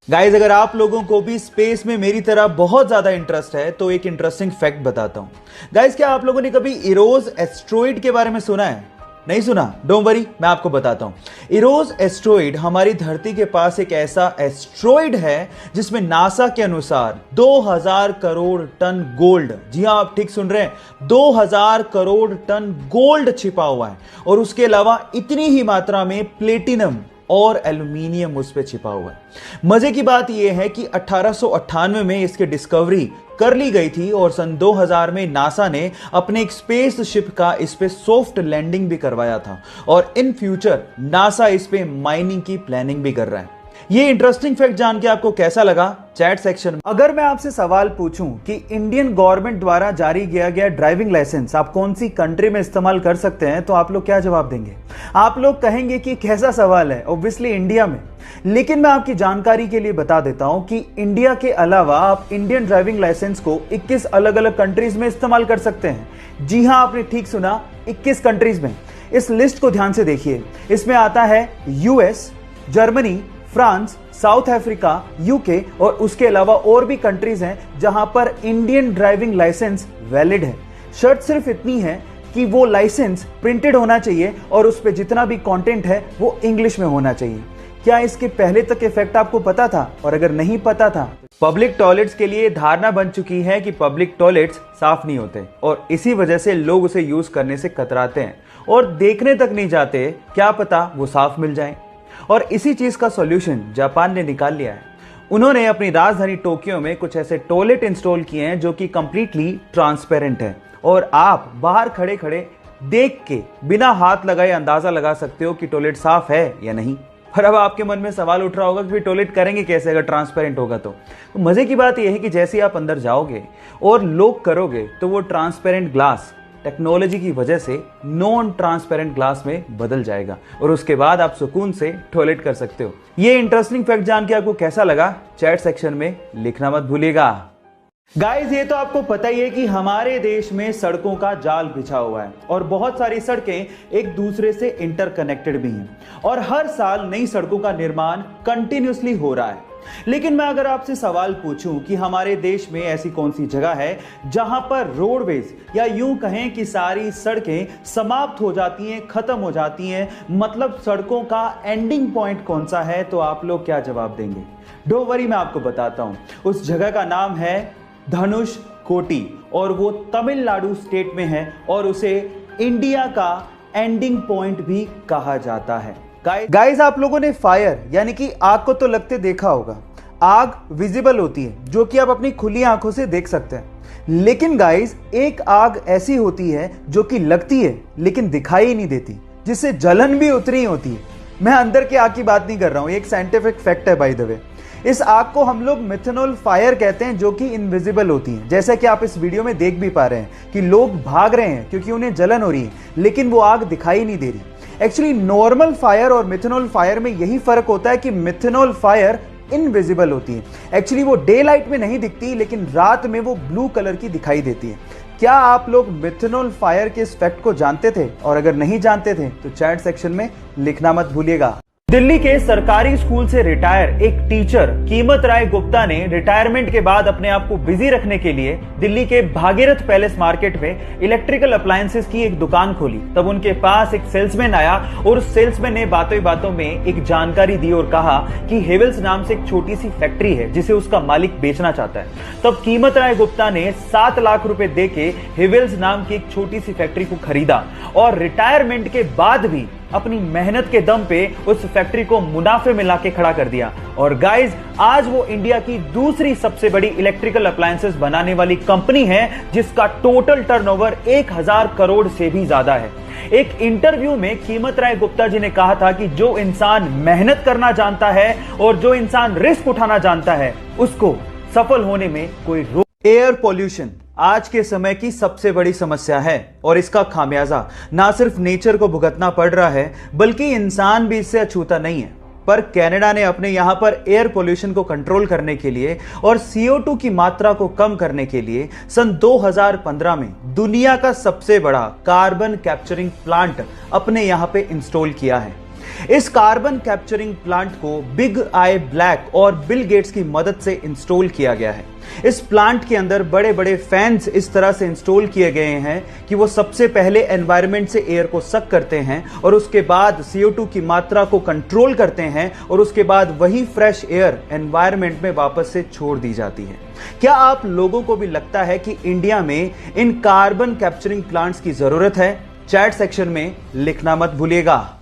Guys, अगर आप लोगों को भी स्पेस में मेरी तरह बहुत ज्यादा इंटरेस्ट है तो एक इंटरेस्टिंग फैक्ट बताता हूं। गाइज, क्या आप लोगों ने कभी इरोस एस्ट्रॉइड के बारे में सुना है? नहीं सुना? डोंट वरी, मैं आपको बताता हूं। इरोस एस्ट्रॉइड हमारी धरती के पास एक ऐसा एस्ट्रॉइड है जिसमें नासा के अनुसार 2000 करोड़ टन गोल्ड, जी हां आप ठीक सुन रहे हैं, 2000 करोड़ टन गोल्ड छिपा हुआ है। और उसके अलावा इतनी ही मात्रा में प्लेटिनम और एल्यूमिनियम उस पे छिपा हुआ है। मजे की बात यह है कि 1898 में इसकी डिस्कवरी कर ली गई थी और सन 2000 में नासा ने अपने एक स्पेस शिप का इस पे सॉफ्ट लैंडिंग भी करवाया था और इन फ्यूचर नासा इस पे माइनिंग की प्लानिंग भी कर रहा है। ये इंटरेस्टिंग फैक्ट जान के आपको कैसा लगा? चैट सेक्शन में अगर मैं आपसे सवाल पूछूं कि इंडियन गवर्नमेंट द्वारा जारी किया गया ड्राइविंग लाइसेंस आप कौन सी कंट्री में इस्तेमाल कर सकते हैं, तो आप लोग क्या जवाब देंगे? आप लोग कहेंगे कि कैसा सवाल है, ऑब्वियसली इंडिया में। लेकिन मैं आपकी जानकारी के लिए बता देता हूं कि इंडिया के अलावा आप इंडियन ड्राइविंग लाइसेंस को 21 अलग अलग कंट्रीज में इस्तेमाल कर सकते हैं। जी हां, आपने ठीक सुना, 21 कंट्रीज में। इस लिस्ट को ध्यान से देखिए। इसमें आता है US, Germany, France, south Africa, UK और उसके अलावा और भी कंट्रीज हैं जहां पर इंडियन ड्राइविंग लाइसेंस वैलिड है। शर्त सिर्फ इतनी है कि वो लाइसेंस प्रिंटेड होना चाहिए और उस पे जितना भी कंटेंट है वो इंग्लिश में होना चाहिए। क्या इसके पहले तक इफेक्ट आपको पता था? और अगर नहीं पता था, पब्लिक टॉयलेट्स के लिए धारणा बन चुकी है कि पब्लिक टॉयलेट्स साफ नहीं होते और इसी वजह से लोग उसे यूज करने से कतराते हैं और देखने तक नहीं जाते, क्या पता वो साफ मिल जाए। और इसी चीज का सॉल्यूशन जापान ने निकाल लिया है। उन्होंने अपनी राजधानी टोक्यो में कुछ ऐसे टॉयलेट इंस्टॉल किए हैं जो कि कंप्लीटली ट्रांसपेरेंट है और आप बाहर खड़े खड़े देख के बिना हाथ लगाए अंदाजा लगा सकते हो कि टॉयलेट साफ है या नहीं। पर अब आपके मन में सवाल उठ रहा होगा कि टॉयलेट करेंगे कैसे अगर ट्रांसपेरेंट होगा तो मजे की बात यह है कि जैसे ही आप अंदर जाओगे और लॉक करोगे तो वो ट्रांसपेरेंट ग्लास टेक्नोलॉजी की वजह से नॉन ट्रांसपेरेंट ग्लास में बदल जाएगा और उसके बाद आप सुकून से टॉयलेट कर सकते हो। ये इंटरेस्टिंग फैक्ट जान के आपको कैसा लगा? चैट सेक्शन में लिखना मत भूलिएगा। गाइस, ये तो आपको पता ही है कि हमारे देश में सड़कों का जाल बिछा हुआ है और बहुत सारी सड़कें एक दूसरे से इंटरकनेक्टेड भी हैं और हर साल नई सड़कों का निर्माण कंटिन्यूसली हो रहा है। लेकिन मैं अगर आपसे सवाल पूछूं कि हमारे देश में ऐसी कौन सी जगह है जहां पर रोडवेज या यूं कहें कि सारी सड़कें समाप्त हो जाती हैं, खत्म हो जाती हैं, मतलब सड़कों का एंडिंग पॉइंट कौन सा है, तो आप लोग क्या जवाब देंगे? डोंट वरी, मैं आपको बताता हूं। उस जगह का नाम है धनुष कोटी और वो तमिलनाडु स्टेट में है और उसे इंडिया का एंडिंग पॉइंट भी कहा जाता है। गाइस, आप लोगों ने फायर यानी कि आग को तो लगते देखा होगा। आग विजिबल होती है जो कि आप अपनी खुली आंखों से देख सकते हैं। लेकिन गाइस, एक आग ऐसी होती है जो कि लगती है लेकिन दिखाई नहीं देती, जिससे जलन भी उतनी होती है। मैं अंदर की आग की बात नहीं कर रहा हूं, एक साइंटिफिक फैक्ट है बाय द वे। इस आग को हम लोग मिथेनॉल फायर कहते हैं जो कि इनविजिबल होती है। जैसा कि आप इस वीडियो में देख भी पा रहे हैं कि लोग भाग रहे हैं क्योंकि उन्हें जलन हो रही है लेकिन वो आग दिखाई नहीं दे रही। एक्चुअली नॉर्मल फायर और मिथेनॉल फायर में यही फर्क होता है कि मिथेनॉल फायर इनविजिबल होती है। एक्चुअली वो डे लाइट में नहीं दिखती लेकिन रात में वो ब्लू कलर की दिखाई देती है। क्या आप लोग मिथेनॉल फायर के इस फैक्ट को जानते थे? और अगर नहीं जानते थे तो चैट सेक्शन में लिखना मत भूलिएगा। दिल्ली के सरकारी स्कूल से रिटायर एक टीचर कीमत राय गुप्ता ने रिटायरमेंट के बाद अपने आप को बिजी रखने के लिए दिल्ली के भागीरथ पैलेस मार्केट में इलेक्ट्रिकल अप्लायंसेस की एक दुकान खोली। तब उनके पास एक सेल्समैन आया और उस सेल्समैन ने बातों ही बातों में एक जानकारी दी और कहा कि हेवेल्स नाम से एक छोटी सी फैक्ट्री है जिसे उसका मालिक बेचना चाहता है। तब कीमत राय गुप्ता ने 7 लाख रुपए देके हेवेल्स नाम की एक छोटी सी फैक्ट्री को खरीदा और रिटायरमेंट के बाद भी अपनी मेहनत के दम पे उस फैक्ट्री को मुनाफे में लाके खड़ा कर दिया। और गाइस, आज वो इंडिया की दूसरी सबसे बड़ी इलेक्ट्रिकल अप्लायंसेस बनाने वाली कंपनी है जिसका टोटल टर्नओवर 1000 करोड़ से भी ज्यादा है। एक इंटरव्यू में कीमत राय गुप्ता जी ने कहा था कि जो इंसान मेहनत करना जानता है और जो इंसान रिस्क उठाना जानता है उसको सफल होने में कोई रोक। एयर पोल्यूशन आज के समय की सबसे बड़ी समस्या है और इसका खामियाजा ना सिर्फ नेचर को भुगतना पड़ रहा है बल्कि इंसान भी इससे अछूता नहीं है। पर कनाडा ने अपने यहां पर एयर पोल्यूशन को कंट्रोल करने के लिए और CO2 की मात्रा को कम करने के लिए सन 2015 में दुनिया का सबसे बड़ा कार्बन कैप्चरिंग प्लांट अपने यहां पे इंस्टॉल किया है। इस कार्बन कैप्चरिंग प्लांट को बिग आई ब्लैक और बिल गेट्स की मदद से इंस्टॉल किया गया है। इस प्लांट के अंदर बड़े बड़े फैंस इस तरह से इंस्टॉल किए गए हैं कि वो सबसे पहले एनवायरनमेंट से एयर को सक करते हैं और उसके बाद CO2 की मात्रा को कंट्रोल करते हैं और उसके बाद वही फ्रेश एयर एनवायरनमेंट में वापस से छोड़ दी जाती है। क्या आप लोगों को भी लगता है कि इंडिया में इन कार्बन कैप्चरिंग प्लांट्स की जरूरत है? चैट सेक्शन में लिखना मत भूलिएगा।